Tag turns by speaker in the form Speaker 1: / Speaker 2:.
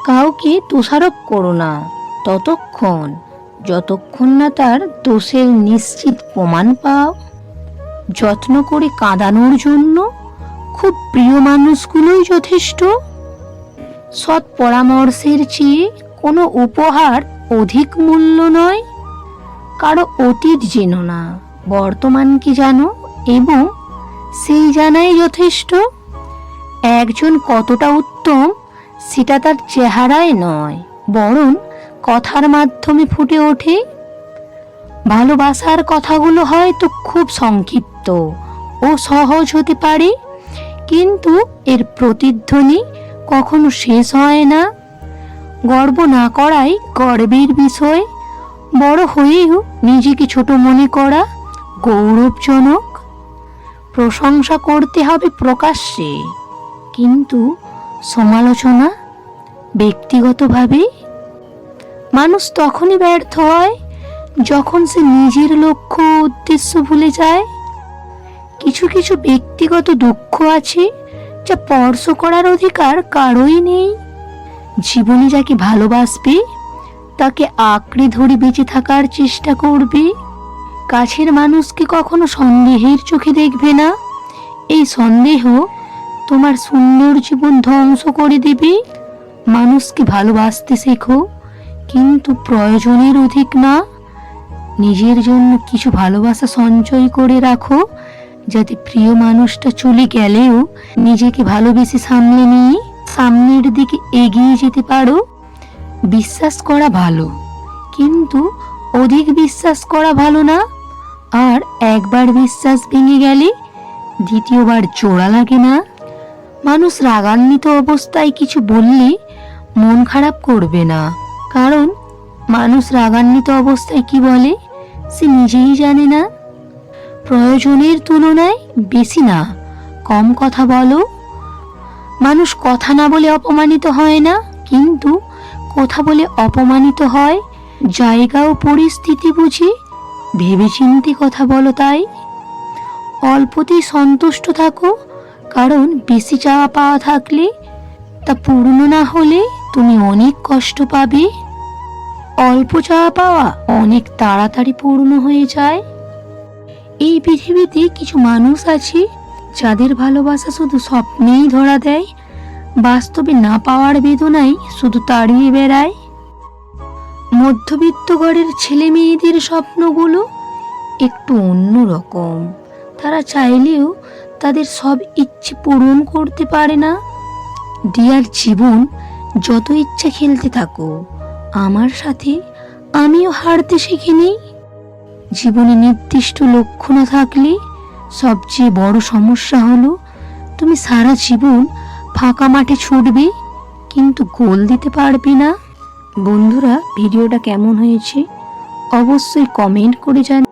Speaker 1: কাউকে দোষারোপ করো না ততক্ষণ যতক্ষণ না তার দোষের নিশ্চিত প্রমাণ পাও। যত্ন করে কাঁদানোর জন্য খুব প্রিয় মানুষগুলোই যথেষ্ট। সৎ পরামর্শের চেয়ে কোনো উপহার অধিক মূল্য নয়। কারো অতীত জেনো না, বর্তমানকে জানো এবং সেই জানাই যথেষ্ট। একজন কতটা উত্তম সেটা তার চেহারায় নয়, বরং কথার মাধ্যমে ফুটে ওঠে। ভালোবাসার কথাগুলো হয়তো খুব সংক্ষিপ্ত ও সহজ হতে পারে, কিন্তু এর প্রতিধ্বনি কখনো শেষ হয় না। গর্ব না করাই গর্বের বিষয়। বড় হয়েও নিজেকে ছোট মনে করা গৌরবজনক। প্রশংসা করতে হবে প্রকাশ্যে, কিন্তু সমালোচনা ব্যক্তিগতভাবে। মানুষ তখনই ব্যর্থ হয় যখন সে নিজের লক্ষ্য উদ্দেশ্য ভুলে যায়। কিছু কিছু ব্যক্তিগত দুঃখ আছে যা স্পর্শ করার অধিকার কারোই নেই। জীবনে যাকে ভালোবাসবে তাকে আঁকড়ে ধরে বেঁচে থাকার চেষ্টা করবে। কাছের মানুষকে কখনো সন্দেহের চোখে দেখবে না। এই সন্দেহ তোমার সুন্দর জীবন ধ্বংস করে দেবে। মানুষকে ভালোবাসতে শেখো, কিন্তু প্রয়োজনের অধিক না। নিজের জন্য কিছু ভালোবাসা সঞ্চয় করে রাখো, যাতে প্রিয় মানুষটা চলে গেলেও নিজেকে ভালোবেসে সামলে নিয়ে সামনের দিকে এগিয়ে যেতে পারো। বিশ্বাস করা ভালো, কিন্তু অধিক বিশ্বাস করা ভালো না। আর একবার বিশ্বাস ভেঙে গেলে দ্বিতীয়বার জোড়া লাগে না। মানুষ রাগান্বিত অবস্থায় কিছু বললে মন খারাপ করবে না, কারণ মানুষ রাগান্বিত অবস্থায় কি বলে সে নিজেই জানে না। প্রয়োজনের তুলনায় বেশি না, কম কথা বলো। মানুষ কথা না বলে অপমানিত হয় না, কিন্তু কথা বলে অপমানিত হয়। জায়গা ও পরিস্থিতি বুঝে ভেবেচিন্তে কথা বলো। তাই অল্পতেই সন্তুষ্ট থাকো, কারণ বেশি চাওয়া পাওয়া থাকলে তা পূর্ণ না হলে তুমি অনেক কষ্ট পাবে। অল্প চাওয়া পাওয়া অনেক তাড়াতাড়ি পূর্ণ হয়ে যায়। এই পৃথিবীতে কিছু মানুষ আছে যাদের ভালোবাসা শুধু স্বপ্নেই ধরা দেয়, বাস্তবে না পাওয়ার বেদনাই শুধু তাড়িয়ে বেড়ায়। মধ্যবিত্ত ঘরের ছেলে মেয়েদের স্বপ্নগুলো একটু অন্যরকম। তারা চাইলেও তাদের সব ইচ্ছে পূরণ করতে পারে না। ডিয়ার জীবন, যত ইচ্ছা খেলতে থাকো আমার সাথে, আমিও হারতে শিখিনি। জীবনে নির্দিষ্ট লক্ষ্য না থাকলে সবচেয়ে বড় সমস্যা হলো তুমি সারা জীবন ফাঁকা মাঠে ছুটবে, কিন্তু গোল দিতে পারবে না। বন্ধুরা, ভিডিওটা কেমন হয়েছে অবশ্যই কমেন্ট করে জানান।